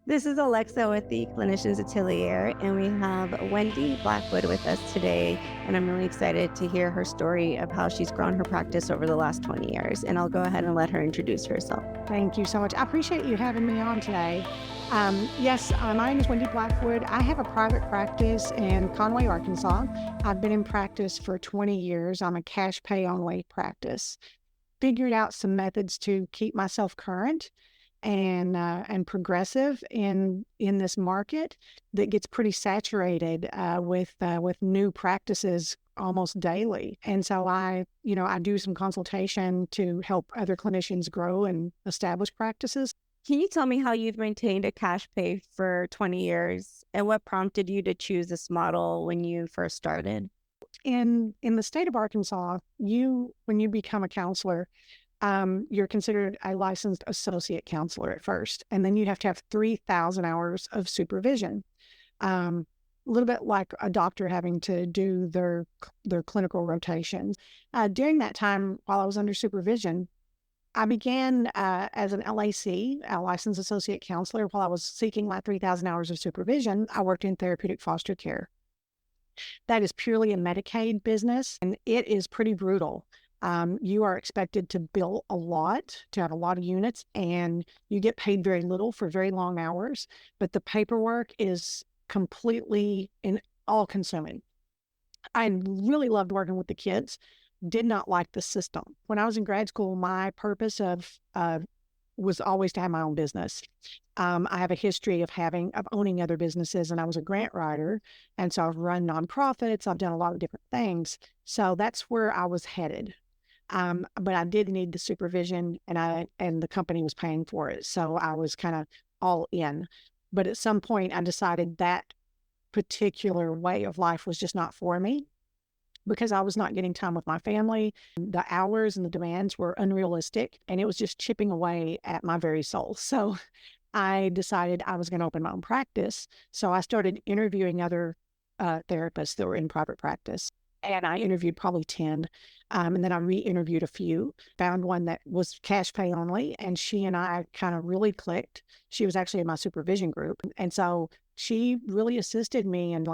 This is Alexa with the Clinicians Atelier, and we have Wendy Blackwood with us today. And I'm really excited to hear her story of how she's grown her practice over the last 20 years. And I'll go ahead and let her introduce herself. Thank you so much. I appreciate you having me on today. Yes, my name is Wendy Blackwood. I have a private practice in Conway, Arkansas. I've been in practice for 20 years. I'm a cash pay only practice. Figured out some methods to keep myself current and progressive in this market that gets pretty saturated with new practices almost daily. And so I do some consultation to help other clinicians grow and establish practices. Can you tell me how you've maintained a cash pay for 20 years and what prompted you to choose this model when you first started? In the state of Arkansas, when you become a counselor, you're considered a licensed associate counselor at first, and then you have to have 3,000 hours of supervision. A little bit like a doctor having to do their clinical rotations. During that time, while I was under supervision, I began as an LAC, a licensed associate counselor. While I was seeking my 3,000 hours of supervision, I worked in therapeutic foster care. That is purely a Medicaid business, and it is pretty brutal. You are expected to bill a lot, to have a lot of units, and you get paid very little for very long hours. But the paperwork is completely all-consuming. I really loved working with the kids. Did not like the system. When I was in grad school, my purpose was always to have my own business. I have a history of owning other businesses, and I was a grant writer. And so I've run nonprofits. I've done a lot of different things. So that's where I was headed. But I did need the supervision, and the company was paying for it. So I was kind of all in. But at some point I decided that particular way of life was just not for me because I was not getting time with my family. The hours and the demands were unrealistic, and it was just chipping away at my very soul. So I decided I was going to open my own practice. So I started interviewing other therapists that were in private practice. And I interviewed probably 10. And then I re-interviewed a few, found one that was cash pay only. And she and I kind of really clicked. She was actually in my supervision group. And so she really assisted me in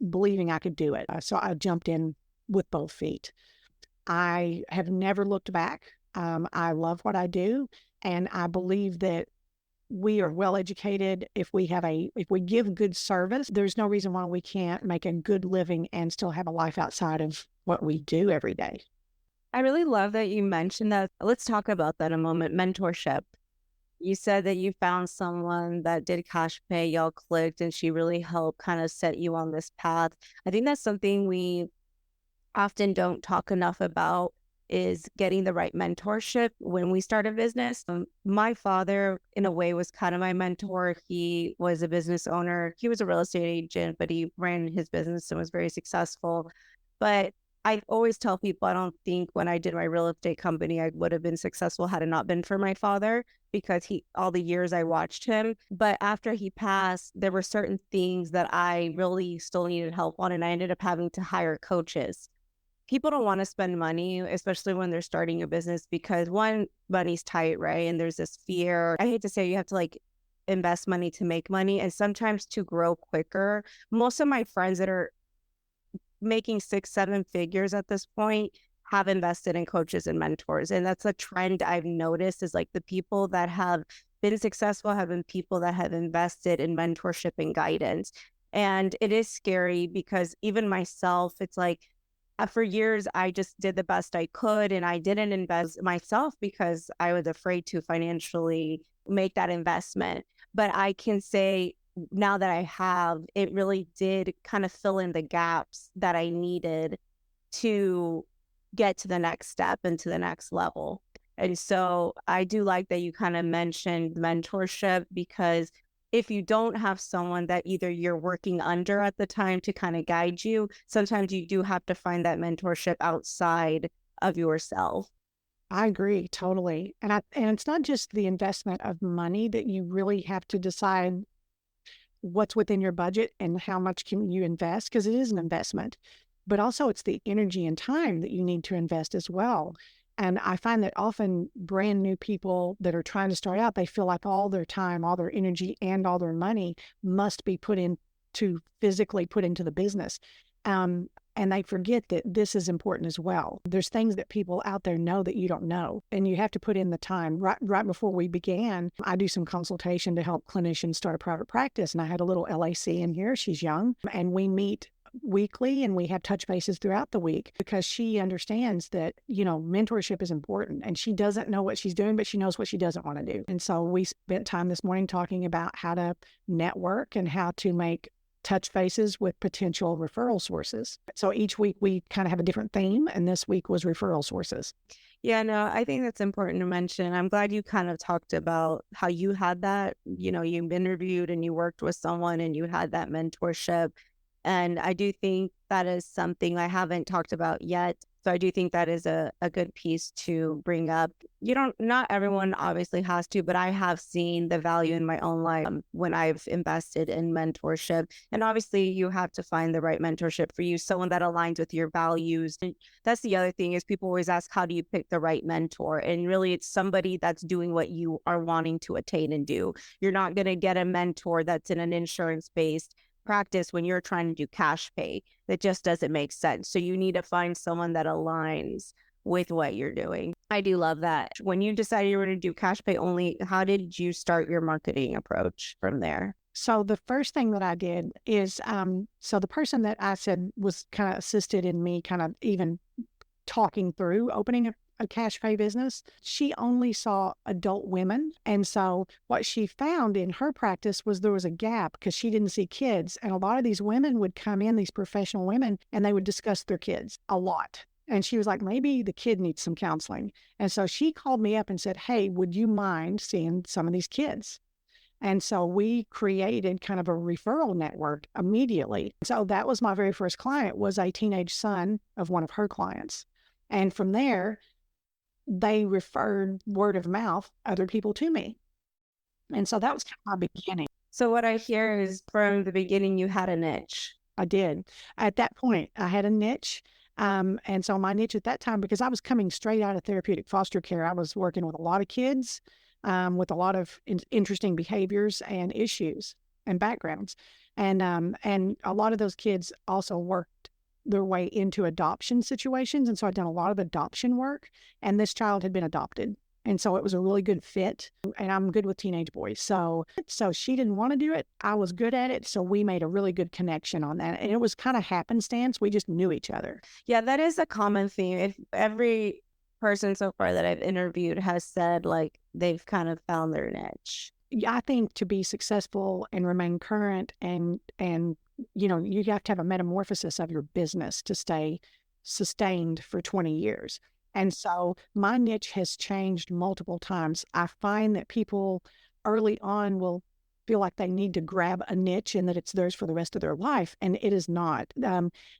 believing I could do it. So I jumped in with both feet. I have never looked back. I love what I do. And I believe that we are well educated. If we give good service, there's no reason why we can't make a good living and still have a life outside of what we do every day. I really love that you mentioned that. Let's talk about that a moment. Mentorship. You said that you found someone that did cash pay, y'all clicked, and she really helped kind of set you on this path. I think that's something we often don't talk enough about, is getting the right mentorship when we start a business. My father, in a way, was kind of my mentor. He was a business owner. He was a real estate agent, but he ran his business and was very successful. But I always tell people, I don't think when I did my real estate company, I would have been successful had it not been for my father, because all the years I watched him. But after he passed, there were certain things that I really still needed help on, and I ended up having to hire coaches. People don't want to spend money, especially when they're starting a business, because one, money's tight, right? And there's this fear. I hate to say you have to invest money to make money, and sometimes to grow quicker. Most of my friends that are making 6-7 figures at this point have invested in coaches and mentors. And that's a trend I've noticed, is the people that have been successful have been people that have invested in mentorship and guidance. And it is scary because even myself, it's for years, I just did the best I could, and I didn't invest myself because I was afraid to financially make that investment. But I can say now that I have, it really did kind of fill in the gaps that I needed to get to the next step and to the next level. And so I do like that you kind of mentioned mentorship, because if you don't have someone that either you're working under at the time to kind of guide you, sometimes you do have to find that mentorship outside of yourself. I agree totally. And it's not just the investment of money that you really have to decide what's within your budget and how much can you invest, because it is an investment. But also it's the energy and time that you need to invest as well. And I find that often brand new people that are trying to start out, they feel like all their time, all their energy, and all their money must be put in to physically put into the business. And they forget that this is important as well. There's things that people out there know that you don't know, and you have to put in the time. Right before we began, I do some consultation to help clinicians start a private practice, and I had a little LAC in here. She's young, and we meet weekly and we have touch bases throughout the week because she understands that, mentorship is important, and she doesn't know what she's doing, but she knows what she doesn't want to do. And so we spent time this morning talking about how to network and how to make touch bases with potential referral sources. So each week we kind of have a different theme, and this week was referral sources. Yeah, no, I think that's important to mention. I'm glad you kind of talked about how you had that, you interviewed and you worked with someone and you had that mentorship. And I do think that is something I haven't talked about yet. So I do think that is a good piece to bring up. Not everyone obviously has to, but I have seen the value in my own life when I've invested in mentorship. And obviously you have to find the right mentorship for you, someone that aligns with your values. And that's the other thing is people always ask, how do you pick the right mentor? And really it's somebody that's doing what you are wanting to attain and do. You're not going to get a mentor that's in an insurance-based practice when you're trying to do cash pay. That just doesn't make sense. So you need to find someone that aligns with what you're doing. I do love that. When you decided you were going to do cash pay only, how did you start your marketing approach from there? So the first thing that I did is, so the person that I said was kind of assisted in me kind of even talking through opening a cash pay business, she only saw adult women. And so what she found in her practice was there was a gap because she didn't see kids. And a lot of these women would come in, these professional women, and they would discuss their kids a lot. And she was like, maybe the kid needs some counseling. And so she called me up and said, hey, would you mind seeing some of these kids? And so we created kind of a referral network immediately. So that was my very first client, was a teenage son of one of her clients. And from there, they referred word of mouth other people to me. And so that was kind of my beginning. So what I hear is from the beginning, you had a niche. I did. At that point, I had a niche. And so my niche at that time, because I was coming straight out of therapeutic foster care, I was working with a lot of kids with a lot of interesting behaviors and issues and backgrounds. And a lot of those kids also worked their way into adoption situations. And so I'd done a lot of adoption work, and this child had been adopted. And so it was a really good fit. And I'm good with teenage boys. So she didn't want to do it. I was good at it. So we made a really good connection on that. And it was kind of happenstance. We just knew each other. Yeah, that is a common theme. If every person so far that I've interviewed has said like they've kind of found their niche. Yeah, I think to be successful and remain current and you have to have a metamorphosis of your business to stay sustained for 20 years. And so my niche has changed multiple times. I find that people early on will feel like they need to grab a niche and that it's theirs for the rest of their life. And it is not.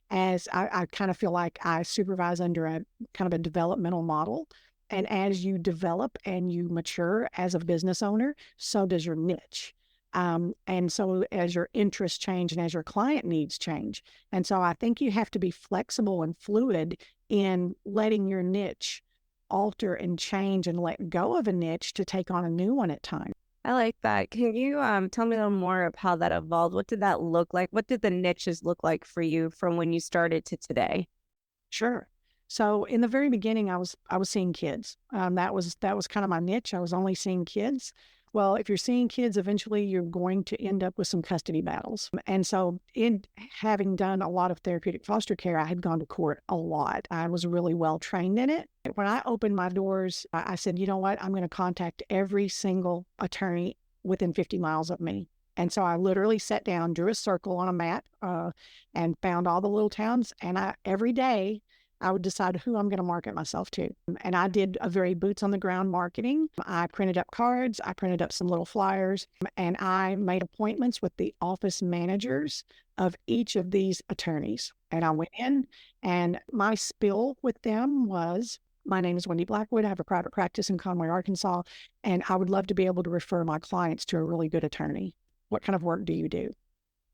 As I kind of feel like I supervise under a kind of a developmental model. And as you develop and you mature as a business owner, so does your niche. And so as your interests change and as your client needs change. And so I think you have to be flexible and fluid in letting your niche alter and change and let go of a niche to take on a new one at times. I like that. Can you tell me a little more of how that evolved? What did that look like? What did the niches look like for you from when you started to today? Sure. So in the very beginning, I was seeing kids. That was kind of my niche. I was only seeing kids. Well, if you're seeing kids, eventually you're going to end up with some custody battles. And so in having done a lot of therapeutic foster care, I had gone to court a lot. I was really well trained in it. When I opened my doors, I said, you know what? I'm going to contact every single attorney within 50 miles of me. And so I literally sat down, drew a circle on a map, and found all the little towns. And every day I would decide who I'm going to market myself to. And I did a very boots on the ground marketing. I printed up cards, I printed up some little flyers, and I made appointments with the office managers of each of these attorneys. And I went in, and my spiel with them was, my name is Wendy Blackwood. I have a private practice in Conway, Arkansas, and I would love to be able to refer my clients to a really good attorney. What kind of work do you do?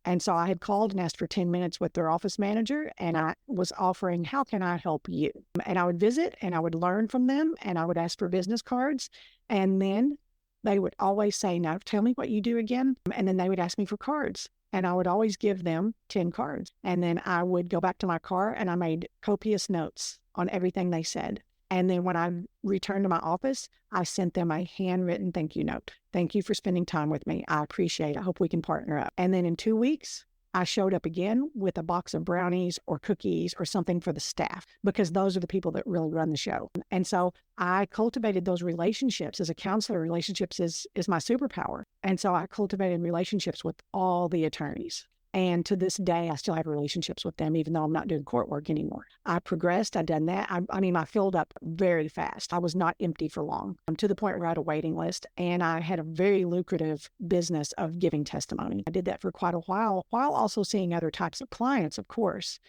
And so I had called and asked for 10 minutes with their office manager, and I was offering, how can I help you? And I would visit and I would learn from them and I would ask for business cards. And then they would always say, now tell me what you do again. And then they would ask me for cards. And I would always give them 10 cards. And then I would go back to my car and I made copious notes on everything they said. And then when I returned to my office, I sent them a handwritten thank you note. Thank you for spending time with me. I appreciate it. I hope we can partner up. And then in 2 weeks, I showed up again with a box of brownies or cookies or something for the staff, because those are the people that really run the show. And so I cultivated those relationships. As a counselor, relationships is my superpower. And so I cultivated relationships with all the attorneys. And to this day, I still have relationships with them, even though I'm not doing court work anymore. I progressed. I've done that. I filled up very fast. I was not empty for long, to the point where I had a waiting list. And I had a very lucrative business of giving testimony. I did that for quite a while also seeing other types of clients, of course.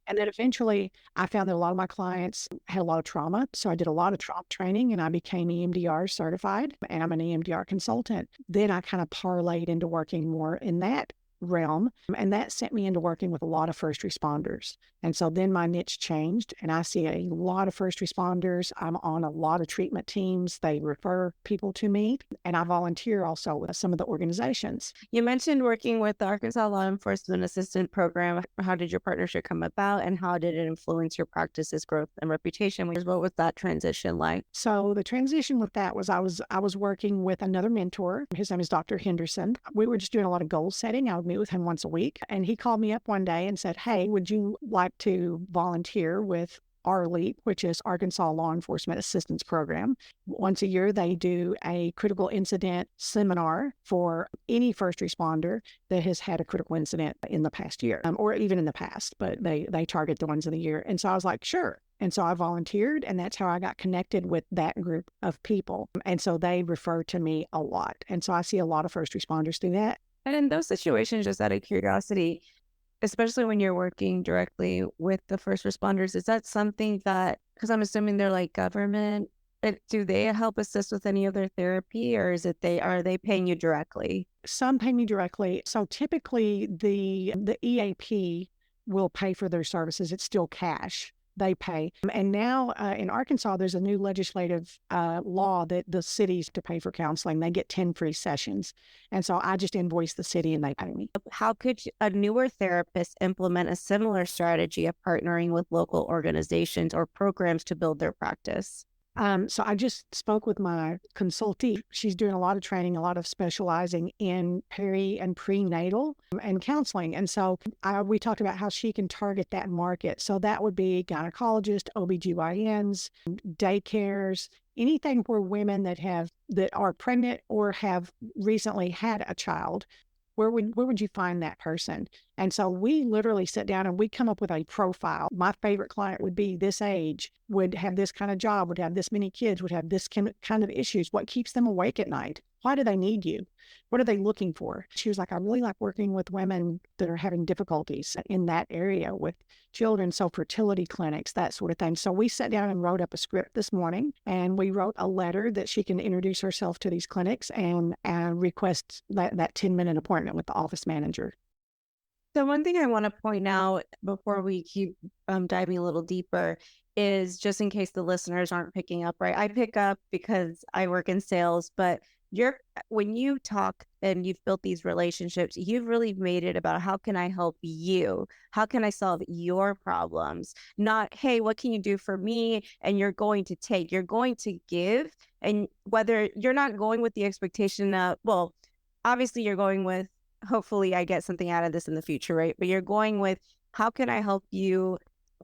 And then eventually I found that a lot of my clients had a lot of trauma. So I did a lot of trauma training and I became EMDR certified, and I'm an EMDR consultant. Then I kind of parlayed into working more in that realm. And that sent me into working with a lot of first responders. And so then my niche changed and I see a lot of first responders. I'm on a lot of treatment teams. They refer people to me, and I volunteer also with some of the organizations. You mentioned working with the Arkansas Law Enforcement Assistant Program. How did your partnership come about, and how did it influence your practice's growth and reputation? What was that transition like? So the transition with that was I was working with another mentor. His name is Dr. Henderson. We were just doing a lot of goal setting. I would meet with him once a week, and he called me up one day and said, "Hey, would you like to volunteer with RLEAP, which is Arkansas Law Enforcement Assistance Program? Once a year, they do a critical incident seminar for any first responder that has had a critical incident in the past year, or even in the past, but they target the ones in the year." And so I was like, sure. And so I volunteered, and that's how I got connected with that group of people. And so they refer to me a lot. And so I see a lot of first responders through that. And in those situations, just out of curiosity, especially when you're working directly with the first responders, is that something that, because I'm assuming they're like government, do they help assist with any of their therapy, or are they paying you directly? Some pay me directly. So typically the EAP will pay for their services. It's still cash. They pay. And now in Arkansas, there's a new legislative law that the cities to pay for counseling. They get 10 free sessions. And so I just invoice the city and they pay me. How could a newer therapist implement a similar strategy of partnering with local organizations or programs to build their practice? So I just spoke with my consultee. She's doing a lot of training, a lot of specializing in peri and prenatal and counseling. And so we talked about how she can target that market. So that would be gynecologists, OBGYNs, daycares, anything where women that are pregnant or have recently had a child. Where would you find that person? And so we literally sit down and we come up with a profile. My favorite client would be this age, would have this kind of job, would have this many kids, would have this kind of issues. What keeps them awake at night? Why do they need you? What are they looking for? She was like, I really like working with women that are having difficulties in that area with children. So fertility clinics, that sort of thing. So we sat down and wrote up a script this morning, and we wrote a letter that she can introduce herself to these clinics and request that 10-minute appointment with the office manager. So one thing I want to point out before we keep diving a little deeper is, just in case the listeners aren't picking up, right? I pick up because I work in sales, but when you talk and you've built these relationships, you've really made it about how can I help you? How can I solve your problems? Not, hey, what can you do for me? And you're going to give. And whether you're not going with the expectation of, well, obviously you're going with, hopefully I get something out of this in the future, right? But you're going with, how can I help you?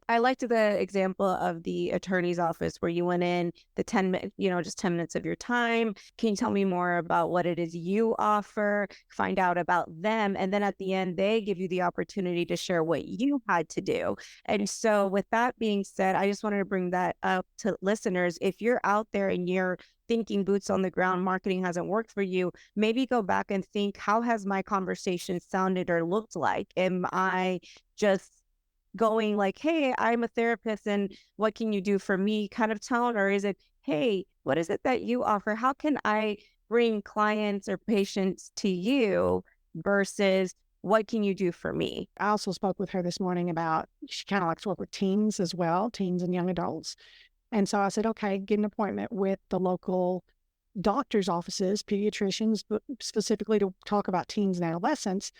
I liked the example of the attorney's office where you went in the 10 minutes, just 10 minutes of your time. Can you tell me more about what it is you offer, find out about them? And then at the end, they give you the opportunity to share what you had to do. And so with that being said, I just wanted to bring that up to listeners. If you're out there and you're thinking boots on the ground, marketing hasn't worked for you, maybe go back and think, how has my conversation sounded or looked like? Am I just going like, hey, I'm a therapist and what can you do for me kind of tone? Or is it, hey, what is it that you offer? How can I bring clients or patients to you versus What can you do for me? I also spoke with her this morning about she kind of likes to work with teens as well, teens and young adults. And so I said, okay, get an appointment with the local doctor's offices, pediatricians, but specifically to talk about teens and adolescents.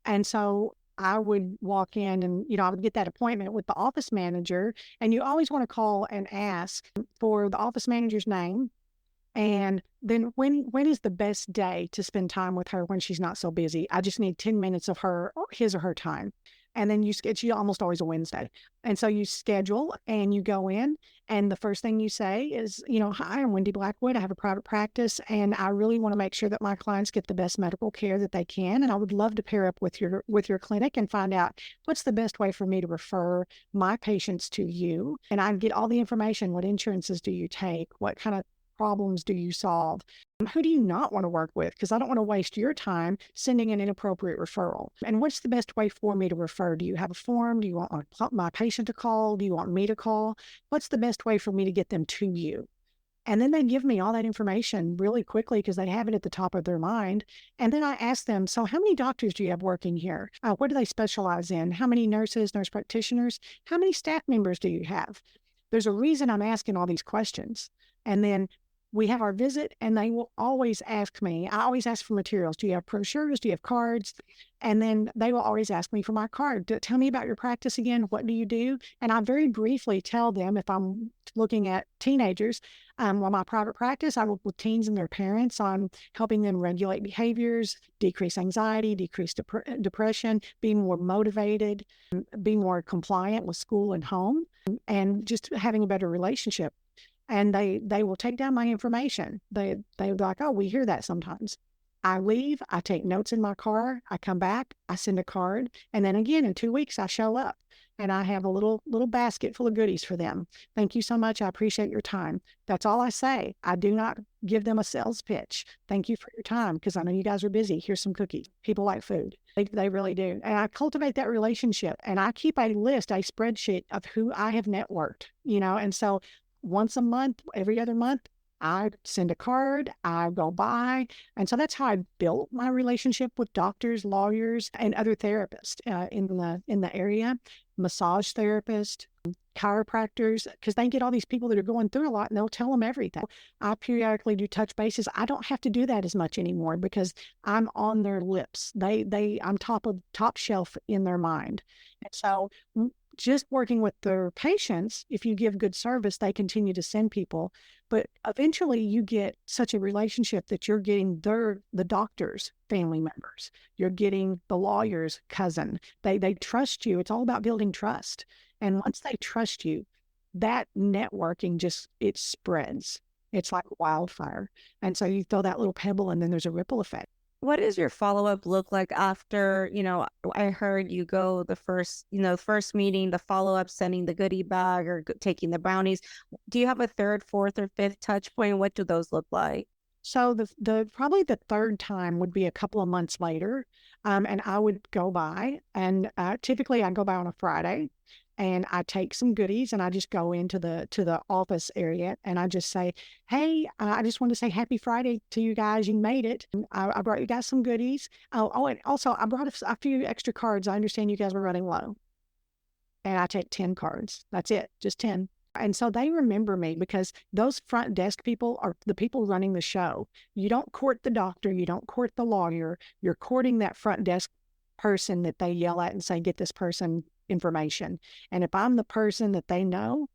And so I would walk in and, I would get that appointment with the office manager. And you always want to call and ask for the office manager's name. And then when is the best day to spend time with her when she's not so busy? I just need 10 minutes of her or his or her time. And then it's almost always a Wednesday. And so you schedule and you go in, and the first thing you say is, hi, I'm Wendy Blackwood. I have a private practice, and I really want to make sure that my clients get the best medical care that they can. And I would love to pair up with your clinic and find out what's the best way for me to refer my patients to you. And I get all the information. What insurances do you take? What kind of problems do you solve? Who do you not want to work with? Because I don't want to waste your time sending an inappropriate referral. And what's the best way for me to refer? Do you have a form? Do you want my patient to call? Do you want me to call? What's the best way for me to get them to you? And then they give me all that information really quickly because they have it at the top of their mind. And then I ask them, so how many doctors do you have working here? What do they specialize in? How many nurses, nurse practitioners? How many staff members do you have? There's a reason I'm asking all these questions. And then we have our visit, and they will always ask me, I always ask for materials. Do you have brochures? Do you have cards? And then they will always ask me for my card. Tell me about your practice again. What do you do? And I very briefly tell them, if I'm looking at teenagers, my private practice, I work with teens and their parents on helping them regulate behaviors, decrease anxiety, decrease depression, be more motivated, be more compliant with school and home, and just having a better relationship. And they will take down my information. They'll be like, oh, we hear that sometimes. I leave, I take notes in my car, I come back, I send a card, and then again in 2 weeks I show up and I have a little basket full of goodies for them. Thank you so much. I appreciate your time. That's all I say. I do not give them a sales pitch. Thank you for your time because I know you guys are busy. Here's some cookies. People like food. They really do. And I cultivate that relationship, and I keep a spreadsheet of who I have networked, and so once a month, every other month, I send a card, I go by. And so that's how I built my relationship with doctors, lawyers, and other therapists in the area, massage therapists, chiropractors, because they get all these people that are going through a lot and they'll tell them everything. I periodically do touch bases. I don't have to do that as much anymore because I'm on their lips. I'm top shelf in their mind. And so just working with their patients, if you give good service, they continue to send people. But eventually you get such a relationship that you're getting the doctor's family members. You're getting the lawyer's cousin. They trust you. It's all about building trust. And once they trust you, that networking it spreads. It's like wildfire. And so you throw that little pebble and then there's a ripple effect. What does your follow-up look like after, I heard you go first meeting, the follow-up, sending the goodie bag or taking the brownies. Do you have a third, fourth, or fifth touch point? What do those look like? So the probably the third time would be a couple of months later. And I would go by, and typically I go by on a Friday, and I take some goodies and I just go into the office area and I just say, hey, I just want to say happy Friday to you guys. You made it. I brought you guys some goodies. And also I brought a few extra cards. I understand you guys were running low. And I take 10 cards. That's it, just 10. And so they remember me because those front desk people are the people running the show. You don't court the doctor. You don't court the lawyer. You're courting that front desk person that they yell at and say, get this person information. And if I'm the person that they know,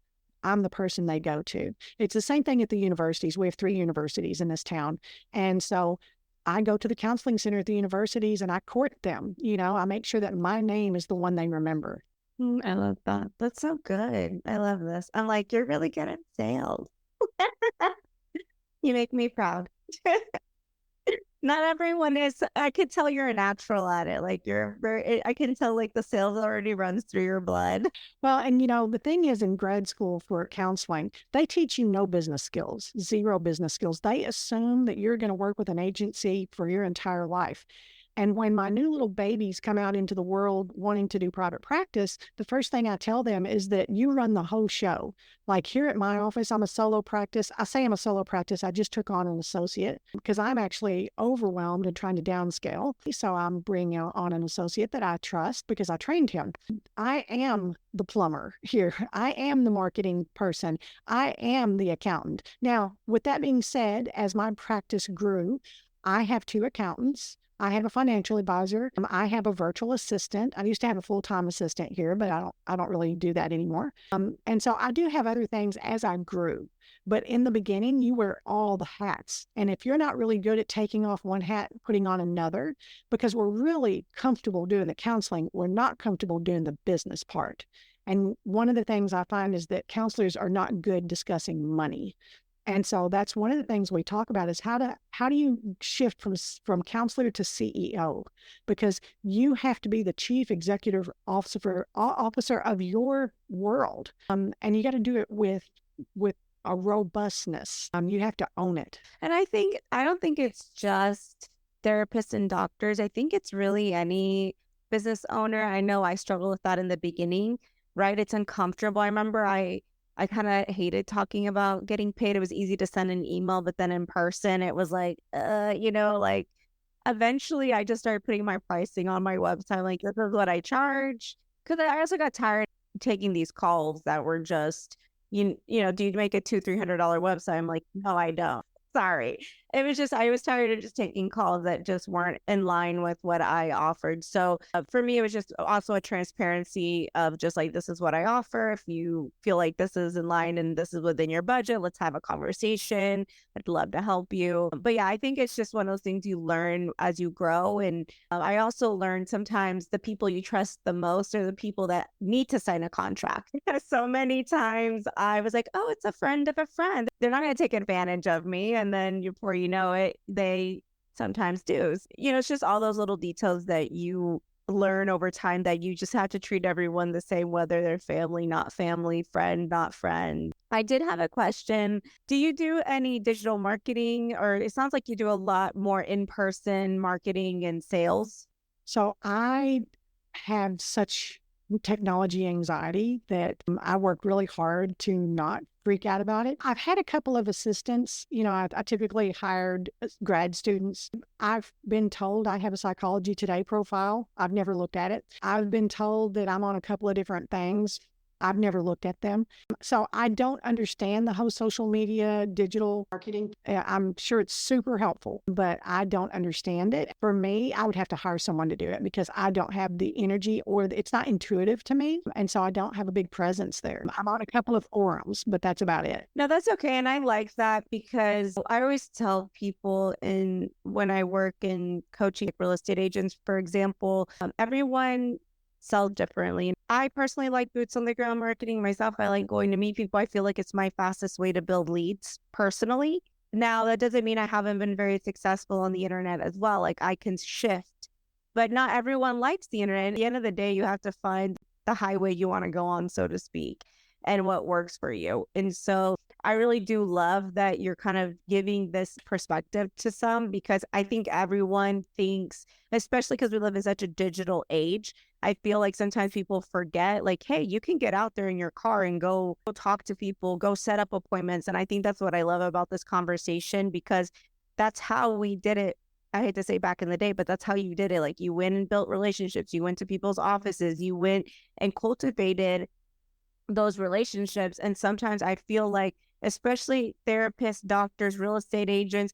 I'm the person they go to. It's the same thing at the universities. We have 3 universities in this town. And so I go to the counseling center at the universities and I court them. I make sure that my name is the one they remember. I love that. That's so good. I love this. I'm like, you're really good at sales. You make me proud. Not everyone is. I could tell you're a natural at it. Like I can tell like the sales already runs through your blood. Well, and the thing is in grad school for counseling, they teach you no business skills, 0 business skills. They assume that you're going to work with an agency for your entire life. And when my new little babies come out into the world wanting to do private practice, the first thing I tell them is that you run the whole show. Like here at my office, I'm a solo practice. I say I'm a solo practice. I just took on an associate because I'm actually overwhelmed and trying to downscale. So I'm bringing on an associate that I trust because I trained him. I am the plumber here. I am the marketing person. I am the accountant. Now, with that being said, as my practice grew, I have two accountants. I have a financial advisor. I have a virtual assistant. I used to have a full-time assistant here, but I don't really do that anymore. And so I do have other things as I grew. But in the beginning, you wear all the hats. And if you're not really good at taking off one hat and putting on another, because we're really comfortable doing the counseling, we're not comfortable doing the business part. And one of the things I find is that counselors are not good discussing money. And so that's one of the things we talk about is how do you shift from counselor to CEO? Because you have to be the chief executive officer of your world, and you got to do it with a robustness. You have to own it. And I don't think it's just therapists and doctors. I think it's really any business owner. I know I struggled with that in the beginning, right? It's uncomfortable. I remember I kind of hated talking about getting paid. It was easy to send an email, but then in person, it was like, like eventually I just started putting my pricing on my website. Like, this is what I charge. Cause I also got tired of taking these calls that were just, do you make a $200-300 website? I'm like, no, I don't. Sorry. It was just, I was tired of just taking calls that just weren't in line with what I offered. So for me, it was just also a transparency of just like, this is what I offer. If you feel like this is in line and this is within your budget, let's have a conversation. I'd love to help you. But yeah, I think it's just one of those things you learn as you grow. And I also learned sometimes the people you trust the most are the people that need to sign a contract. Because so many times I was like, oh, it's a friend of a friend. They're not going to take advantage of me. And then before you know it, they sometimes do. It's just all those little details that you learn over time that you just have to treat everyone the same, whether they're family, not family, friend, not friend. I did have a question. Do you do any digital marketing, or it sounds like you do a lot more in-person marketing and sales? So I have such technology anxiety that I work really hard to not freak out about it. I've had a couple of assistants. I typically hired grad students. I've been told I have a Psychology Today profile. I've never looked at it. I've been told that I'm on a couple of different things. I've never looked at them. So I don't understand the whole social media, digital marketing. I'm sure it's super helpful, but I don't understand it. For me, I would have to hire someone to do it because I don't have the energy it's not intuitive to me. And so I don't have a big presence there. I'm on a couple of forums, but that's about it. No, that's okay. And I like that because I always tell people when I work in coaching real estate agents, for example, everyone sell differently. I personally like boots on the ground marketing myself. I like going to meet people. I feel like it's my fastest way to build leads personally. Now, that doesn't mean I haven't been very successful on the internet as well. Like, I can shift, but not everyone likes the internet. At the end of the day, you have to find the highway you want to go on, so to speak, and what works for you. And so I really do love that you're kind of giving this perspective to some, because I think everyone thinks, especially because we live in such a digital age, I feel like sometimes people forget, like, hey, you can get out there in your car and go talk to people, go set up appointments. And I think that's what I love about this conversation, because that's how we did it. I hate to say back in the day, but that's how you did it. Like, you went and built relationships. You went to people's offices. You went and cultivated those relationships. And sometimes I feel like, especially therapists, doctors, real estate agents,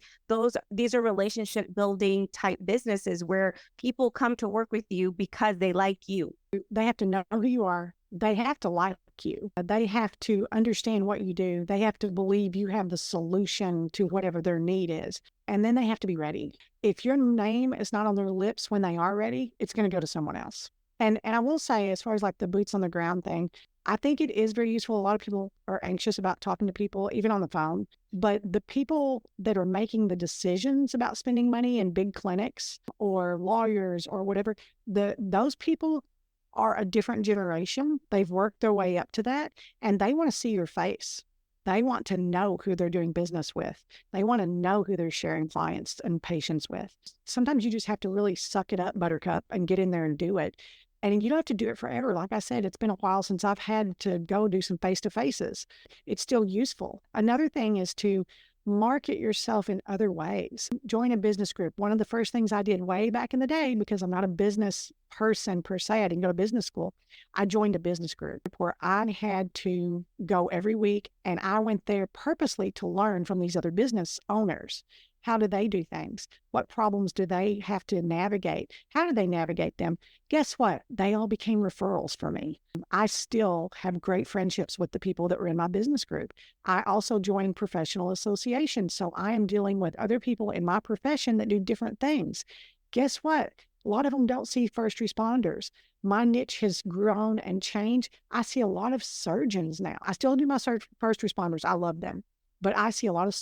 these are relationship building type businesses where people come to work with you because they like you. They have to know who you are. They have to like you. They have to understand what you do. They have to believe you have the solution to whatever their need is. And then they have to be ready. If your name is not on their lips when they are ready, it's going to go to someone else. And I will say, as far as like the boots on the ground thing, I think it is very useful. A lot of people are anxious about talking to people, even on the phone. But the people that are making the decisions about spending money in big clinics or lawyers or whatever, those people are a different generation. They've worked their way up to that, and they want to see your face. They want to know who they're doing business with. They want to know who they're sharing clients and patients with. Sometimes you just have to really suck it up, buttercup, and get in there and do it. And you don't have to do it forever. Like I said, it's been a while since I've had to go do some face-to-faces. It's still useful. Another thing is to market yourself in other ways. Join a business group. One of the first things I did way back in the day, because I'm not a business person per se, I didn't go to business school. I joined a business group where I had to go every week, and I went there purposely to learn from these other business owners. How do they do things? What problems do they have to navigate? How do they navigate them? Guess what? They all became referrals for me. I still have great friendships with the people that were in my business group. I also joined professional associations. So I am dealing with other people in my profession that do different things. Guess what? A lot of them don't see first responders. My niche has grown and changed. I see a lot of surgeons now. I still do my first responders. I love them. But I see a lot of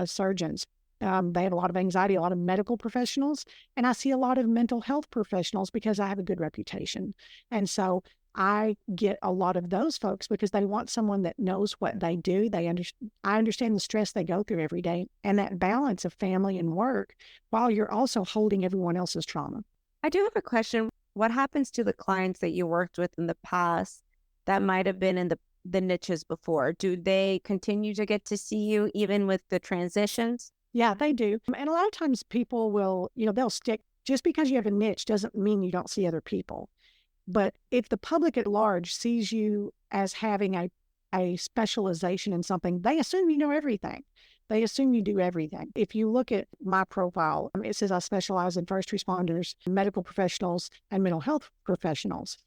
surgeons. They have a lot of anxiety, a lot of medical professionals, and I see a lot of mental health professionals because I have a good reputation. And so I get a lot of those folks because they want someone that knows what they do. I understand the stress they go through every day and that balance of family and work while you're also holding everyone else's trauma. I do have a question. What happens to the clients that you worked with in the past that might have been in the niches before? Do they continue to get to see you even with the transitions? Yeah, they do. And a lot of times people will, they'll stick. Just because you have a niche doesn't mean you don't see other people. But if the public at large sees you as having a specialization in something, they assume you know everything. They assume you do everything. If you look at my profile, it says I specialize in first responders, medical professionals, and mental health professionals.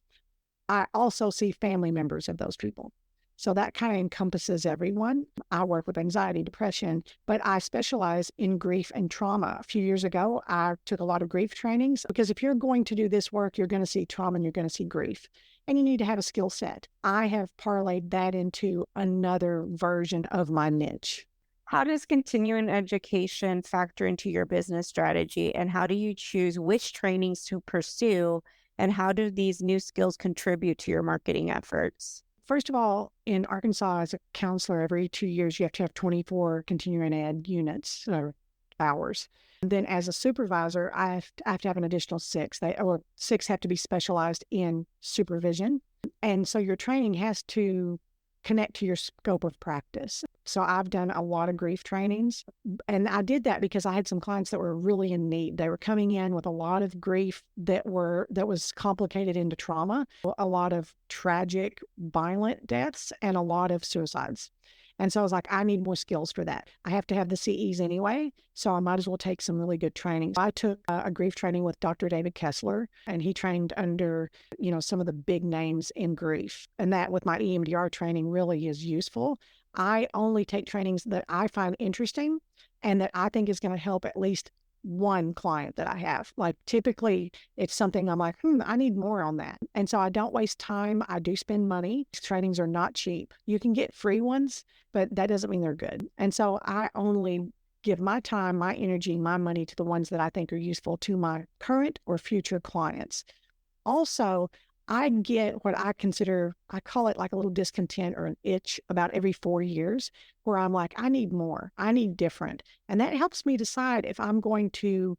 I also see family members of those people. So that kind of encompasses everyone. I work with anxiety, depression, but I specialize in grief and trauma. A few years ago, I took a lot of grief trainings because if you're going to do this work, you're going to see trauma and you're going to see grief, and you need to have a skill set. I have parlayed that into another version of my niche. How does continuing education factor into your business strategy, and how do you choose which trainings to pursue, and how do these new skills contribute to your marketing efforts? First of all, in Arkansas, as a counselor, every 2 years, you have to have 24 continuing ed units or hours. And then as a supervisor, I have to have an additional 6. 6 have to be specialized in supervision. And so your training has to connect to your scope of practice. So I've done a lot of grief trainings, and I did that because I had some clients that were really in need. They were coming in with a lot of grief that was complicated into trauma, a lot of tragic, violent deaths, and a lot of suicides. And so I was like, I need more skills for that. I have to have the CEs anyway, so I might as well take some really good training. I took a grief training with Dr. David Kessler, and he trained under, some of the big names in grief. And that with my EMDR training really is useful. I only take trainings that I find interesting and that I think is going to help at least one client that I have. Like typically it's something I'm like, I need more on that. And so I don't waste time. I do spend money. Trainings are not cheap. You can get free ones, but that doesn't mean they're good. And so I only give my time, my energy, my money to the ones that I think are useful to my current or future clients. Also, I get what I call it like a little discontent or an itch about every 4 years where I'm like, I need more, I need different. And that helps me decide if I'm going to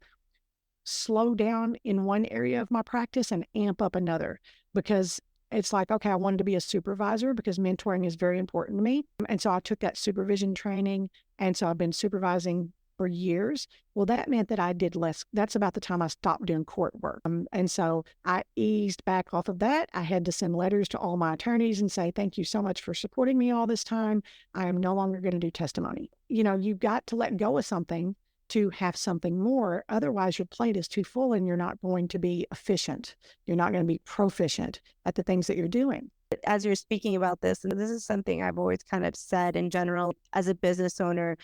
slow down in one area of my practice and amp up another, because it's like, okay, I wanted to be a supervisor because mentoring is very important to me. And so I took that supervision training. And so I've been supervising for years. Well, that meant that I did less. That's about the time I stopped doing court work. And so I eased back off of that. I had to send letters to all my attorneys and say, thank you so much for supporting me all this time. I am no longer going to do testimony. You've got to let go of something to have something more. Otherwise, your plate is too full and you're not going to be efficient. You're not going to be proficient at the things that you're doing. As you're speaking about this, and this is something I've always kind of said in general, as a business owner,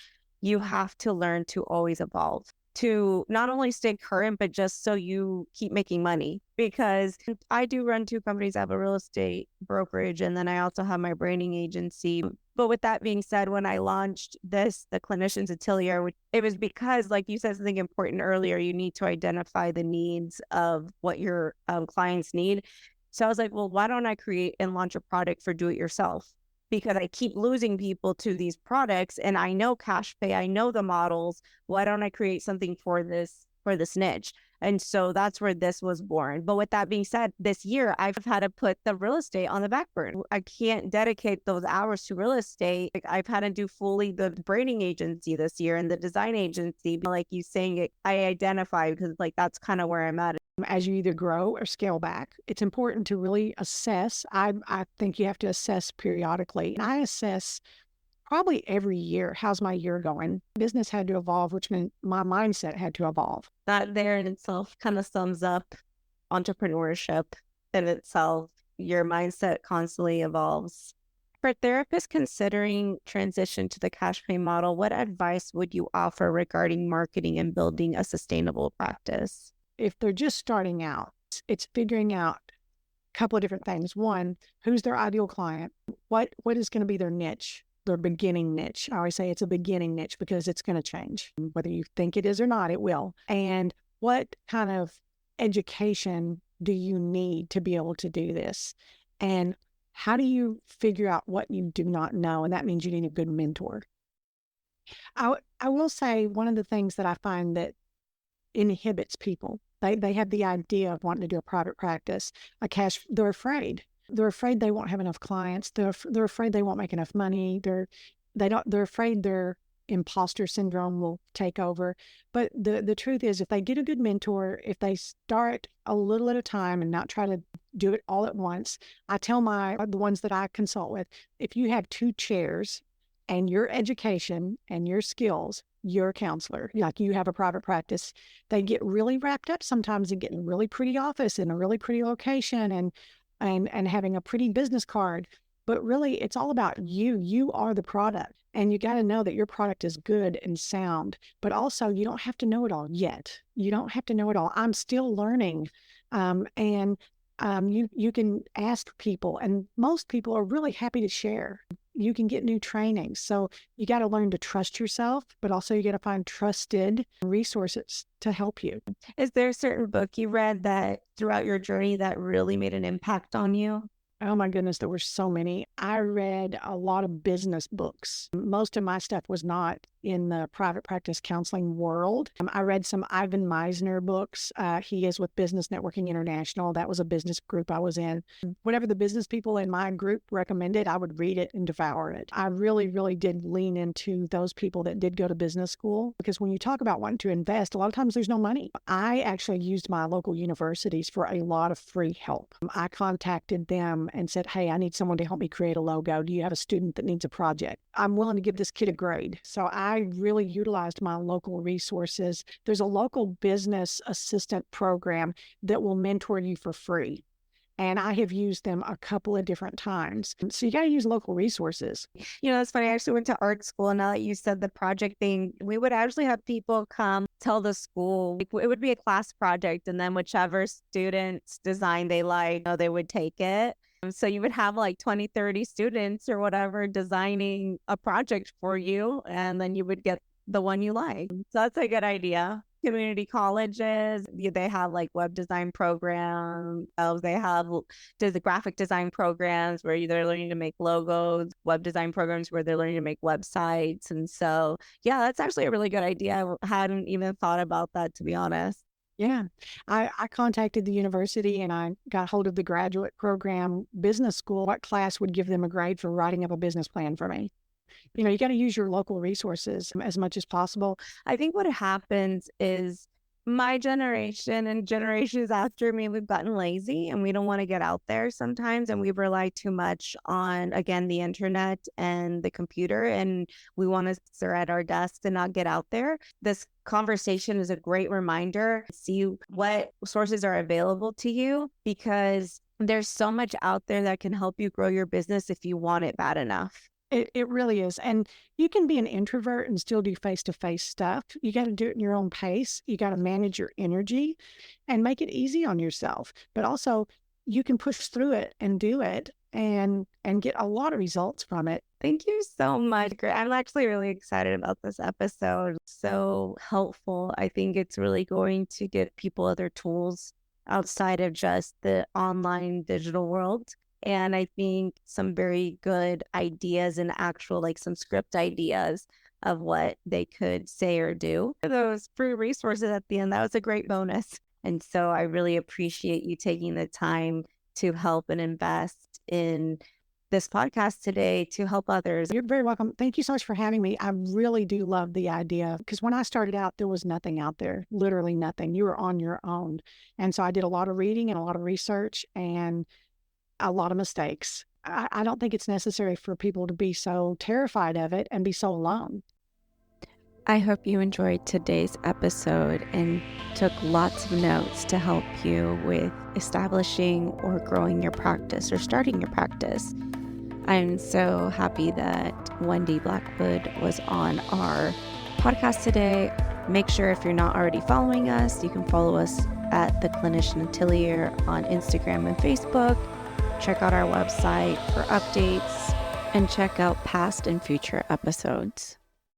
you have to learn to always evolve, to not only stay current, but just so you keep making money. Because I do run 2 companies. I have a real estate brokerage, and then I also have my branding agency. But with that being said, when I launched the Clinicians Atelier, it was because, like you said something important earlier, you need to identify the needs of what your clients need. So I was like, well, why don't I create and launch a product for do-it-yourself? because I keep losing people to these products and I know cash pay, I know the models. Why don't I create something for this niche? And so that's where this was born. But with that being said, this year I've had to put the real estate on the back burner. I can't dedicate those hours to real estate. Like, I've had to do fully the branding agency this year and the design agency. Like you saying it, I identify because like that's kind of where I'm at. As you either grow or scale back, it's important to really assess. I think you have to assess periodically. And I assess probably every year. How's my year going? Business had to evolve, which meant my mindset had to evolve. That there in itself kind of sums up entrepreneurship in itself. Your mindset constantly evolves. For therapists considering transition to the cash pay model, what advice would you offer regarding marketing and building a sustainable practice? If they're just starting out, it's figuring out a couple of different things. One, who's their ideal client? What is going to be their niche? Their beginning niche. I always say it's a beginning niche because it's going to change. Whether you think it is or not, it will. And what kind of education do you need to be able to do this? And how do you figure out what you do not know? And that means you need a good mentor. I will say one of the things that I find that inhibits people, they have the idea of wanting to do a private practice, they're afraid. They're afraid they won't have enough clients. They're afraid they won't make enough money. They're afraid their imposter syndrome will take over. But the truth is, if they get a good mentor, if they start a little at a time and not try to do it all at once, I tell the ones that I consult with, if you have 2 chairs and your education and your skills, you're a counselor, like you have a private practice, they get really wrapped up sometimes in getting a really pretty office in a really pretty location and having a pretty business card. But really, it's all about you. You are the product. And you got to know that your product is good and sound. But also, you don't have to know it all yet. You don't have to know it all. I'm still learning. You can ask people, and most people are really happy to share. You can get new trainings. So you got to learn to trust yourself, but also you got to find trusted resources to help you. Is there a certain book you read that throughout your journey that really made an impact on you? Oh my goodness, there were so many. I read a lot of business books. Most of my stuff was not in the private practice counseling world. I read some Ivan Meisner books. He is with Business Networking International. That was a business group I was in. Whatever the business people in my group recommended, I would read it and devour it. I really, really did lean into those people that did go to business school, because when you talk about wanting to invest, a lot of times there's no money. I actually used my local universities for a lot of free help. I contacted them and said, hey, I need someone to help me create a logo. Do you have a student that needs a project? I'm willing to give this kid a grade. So I really utilized my local resources. There's a local business assistant program that will mentor you for free. And I have used them a couple of different times. So you got to use local resources. You know, it's funny. I actually went to art school. And now that you said the project thing, we would actually have people come tell the school. It would be a class project. And then whichever student's design they like, they would take it. So you would have like 20, 30 students or whatever designing a project for you. And then you would get the one you like. So that's a good idea. Community colleges, they have like web design programs. They have the graphic design programs where they're learning to make logos, web design programs where they're learning to make websites. And so, yeah, that's actually a really good idea. I hadn't even thought about that, to be honest. Yeah, I contacted the university and I got hold of the graduate program business school. What class would give them a grade for writing up a business plan for me? You got to use your local resources as much as possible. I think what happens is my generation and generations after me, we've gotten lazy and we don't want to get out there sometimes. And we rely too much on, again, the internet and the computer. And we want to sit at our desks and not get out there. This conversation is a great reminder. See what sources are available to you, because there's so much out there that can help you grow your business if you want it bad enough. It really is. And you can be an introvert and still do face-to-face stuff. You got to do it in your own pace. You got to manage your energy and make it easy on yourself. But also you can push through it and do it and get a lot of results from it. Thank you so much. I'm actually really excited about this episode. So helpful. I think it's really going to give people other tools outside of just the online digital world. and I think some very good ideas and actual, like some script ideas of what they could say or do. Those free resources at the end, that was a great bonus. And so I really appreciate you taking the time to help and invest in this podcast today to help others. You're very welcome. Thank you so much for having me. I really do love the idea because when I started out, there was nothing out there, literally nothing. You were on your own. And so I did a lot of reading and a lot of research and a lot of mistakes. I don't think it's necessary for people to be so terrified of it and be so alone. I hope you enjoyed today's episode and took lots of notes to help you with establishing or growing your practice or starting your practice. I'm so happy that Wendy Blackwood was on our podcast today. Make sure if you're not already following us, you can follow us at the Clinician Atelier on Instagram and Facebook. Check out our website for updates and check out past and future episodes.